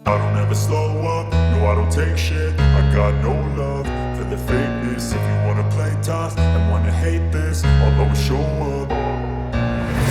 I don't ever slow up, no I don't take shit. I got no love for the fakeness. If you wanna play tough and wanna hate this, I'll always show up.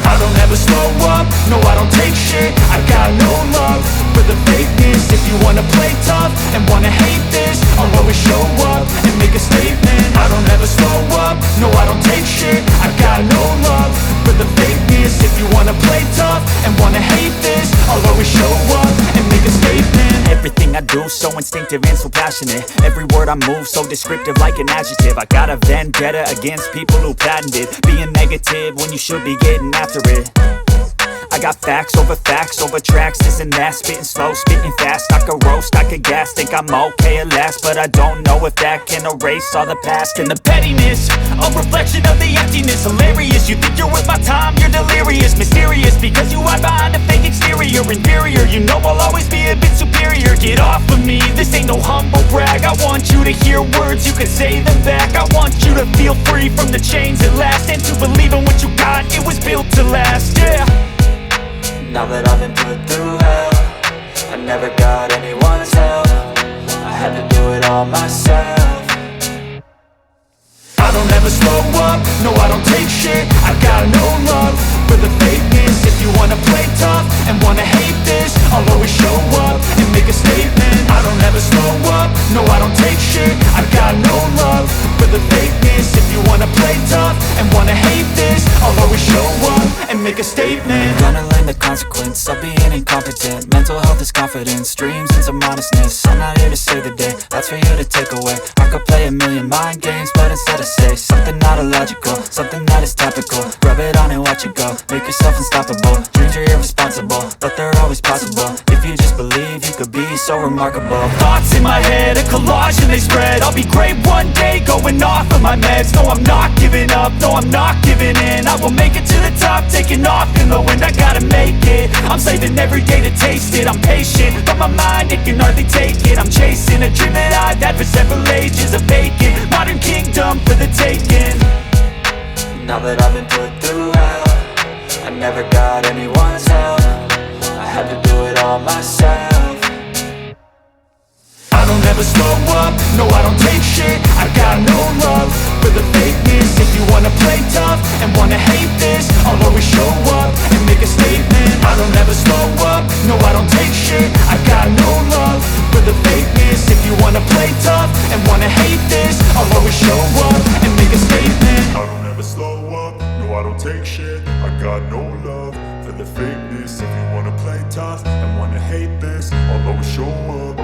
I don't ever slow up, no I don't take shit. I got no love for the fakeness. If you wanna play tough and wanna hate this, I'll always show up and make a statement. I don't ever slow up, no I don't take shit. I got no love for the fakeness. If you wanna play tough and wanna hate this, I'll always show up and make a statement. Everything I do so instinctive and so passionate. Every word I move so descriptive like an adjective. I got a vendetta against people who patented being negative when you should be getting after it. I got facts over tracks, this and that. Spitting slow, spitting fast, I could roast, I could gas. Think I'm okay at last, but I don't know if that can erase all the past. And the pettiness, a reflection of the emptiness. Hilarious, you think you're worth my time, you're delirious. Mysterious, because you hide behind a fake exterior. Inferior, you know I'll always be a bit superior. Get off of me, this ain't no humble brag. I want you to hear words, you can say them back. I want you to feel free from the chains at last, and to believe in what you got, it was built to last, yeah. Now that I've been put through hell, I never got anyone's help. I had to do it all myself. I don't ever slow up, no I don't take shit. I got no love for the fakeness. If you wanna play tough and wanna hate this, I'll always show up and make a statement. I don't ever slow up, no I don't take shit. I got no love for the fakeness. If you wanna play tough and wanna hate this, I'll always show up and make a statement. Gonna learn the consequence of being incompetent. Mental health is confidence, dreams and some modestness. I'm not here to save the day, that's for you to take away. I could play a million mind games, but instead I say something not illogical, something that is topical. Rub it on and watch it go, make yourself unstoppable. Dreams are irresponsible, but they're always possible. If you just believe, you could be so remarkable. Thoughts in my head, a collage and they spread. I'll be great one day, going off of my meds. No, I'm not giving up, no, I'm not giving in. I will make it to the top, taking off in the wind. I gotta make it, I'm saving every day to taste it. I'm patient, but my mind, it can hardly take it. I'm chasing a dream that I've had for several ages. A vacant, modern kingdom for the taking. Now that I've been put through hell, I never got anyone's help. I had to do it all myself. I don't ever slow up, no I don't take shit. I got no love for the fakeness. If you wanna play tough and wanna hate this, I'll always show up and make a statement. I don't ever slow up, no I don't take shit. I got no love for the fakeness. If you wanna play tough and wanna hate this, I'll always show up and make a statement. I don't ever slow up, no I don't take shit. I got no love for the fakeness. If you wanna play tough and wanna hate this, I'll always show up.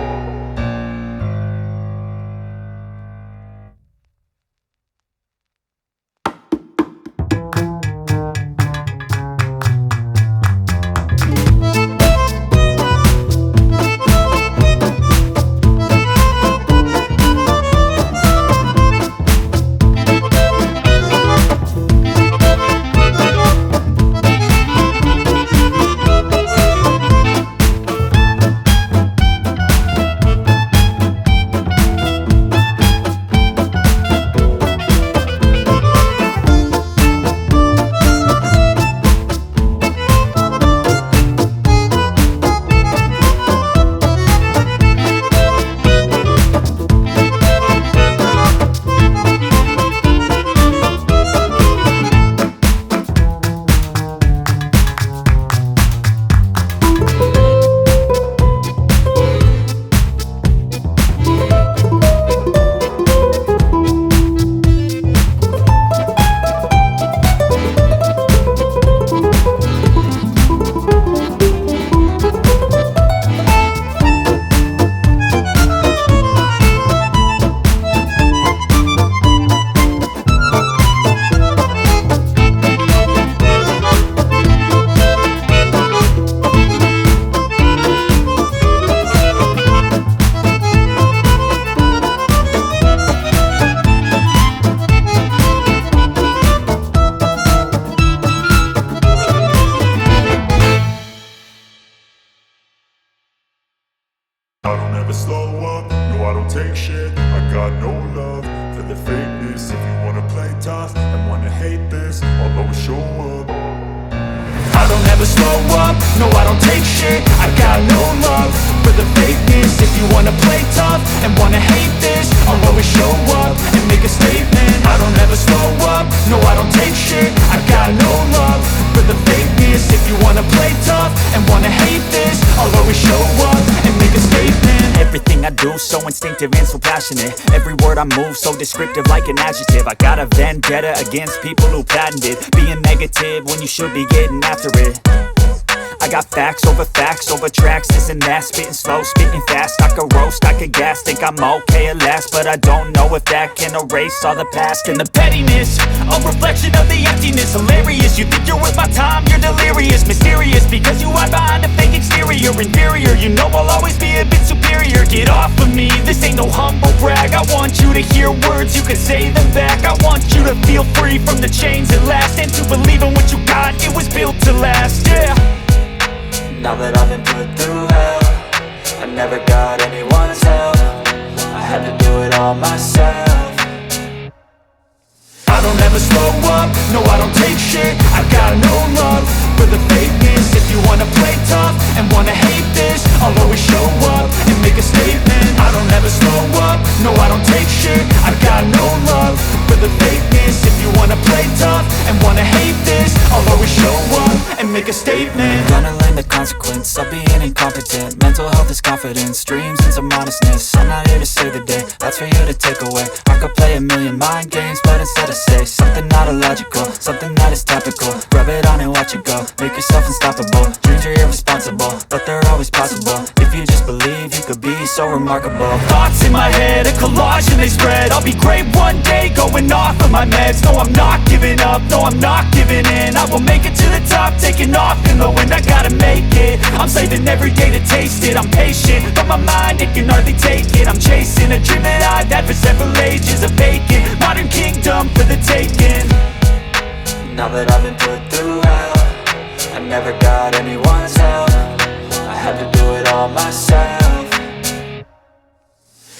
I don't ever slow up, no I don't take shit. I got no love for the fakeness. If you wanna play tough and wanna hate this, I'll always show up. I don't ever slow up, no I don't take shit. I got no love for the and wanna hate this, I'll always show up and make a statement. I don't ever slow up, no I don't take shit. I got no love for the fakeness. If you wanna play tough and wanna hate this, I'll always show up and make a statement. Everything I do so instinctive and so passionate. Every word I move so descriptive like an adjective. I got a vendetta against people who patented being negative when you should be getting after it. I got facts over tracks, this and that. Spitting slow, spitting fast. I could roast, I could gas. Think I'm okay at last, but I don't know if that can erase all the past. And the pettiness, a reflection of the emptiness. Hilarious, you think you're worth my time, you're delirious. Mysterious, because you hide behind a fake exterior. Inferior, you know I'll always be a bit superior. Get off of me, this ain't no humble brag. I want you to hear words, you can say them back. I want you to feel free from the chains at last, and to believe in what you got, it was built to last, yeah. Now that I've been put through hell, I never got anyone's help. I had to do it all myself. I don't ever slow up, no I don't take shit. I got no love for the fakeness. If you wanna play tough and wanna hate this, I'll always show up and make a statement. I don't ever slow up, no I don't take shit. I got no love for the fakeness. If you wanna play tough and wanna hate this, I'll always show up and make a statement. Gonna learn the consequence of being incompetent. Mental health is confidence, dreams into modestness. I'm not here to save the day, that's for you to take away. I could play a million mind games, but instead I say something not illogical, something that is topical. Rub it on and watch it go, make yourself unstoppable. Dreams are irresponsible, but they're always possible. If you just believe, you could be so remarkable. Thoughts in my head, a collage and they spread. I'll be great one day, going off of my meds. No, I'm not giving up, no, I'm not giving in. I will make it to the top, taking off in the wind. I gotta make it, I'm saving every day to taste it. I'm patient, but my mind, it can hardly take it. I'm chasing a dream that I've had for several ages. A vacant, modern kingdom for the taking. Now that I've been put through hell, I never got anyone's help. I had to do it all myself.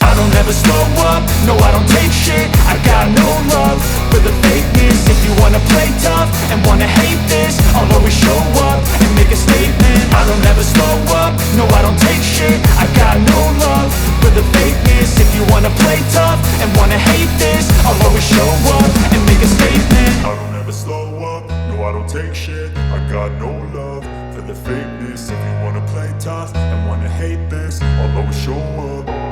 I don't ever slow up, no I don't take shit. I got no love for the fakeness. If you wanna play tough and wanna hate this, I'll always show up and make a statement. I don't ever slow up, no I don't take shit. I got no love for the fakeness. If you wanna play tough and wanna hate this, I'll always show up and make a statement. I don't ever slow up, no I don't take shit. I got no love for the fakeness. If you wanna play tough and wanna hate this, I'll always show up.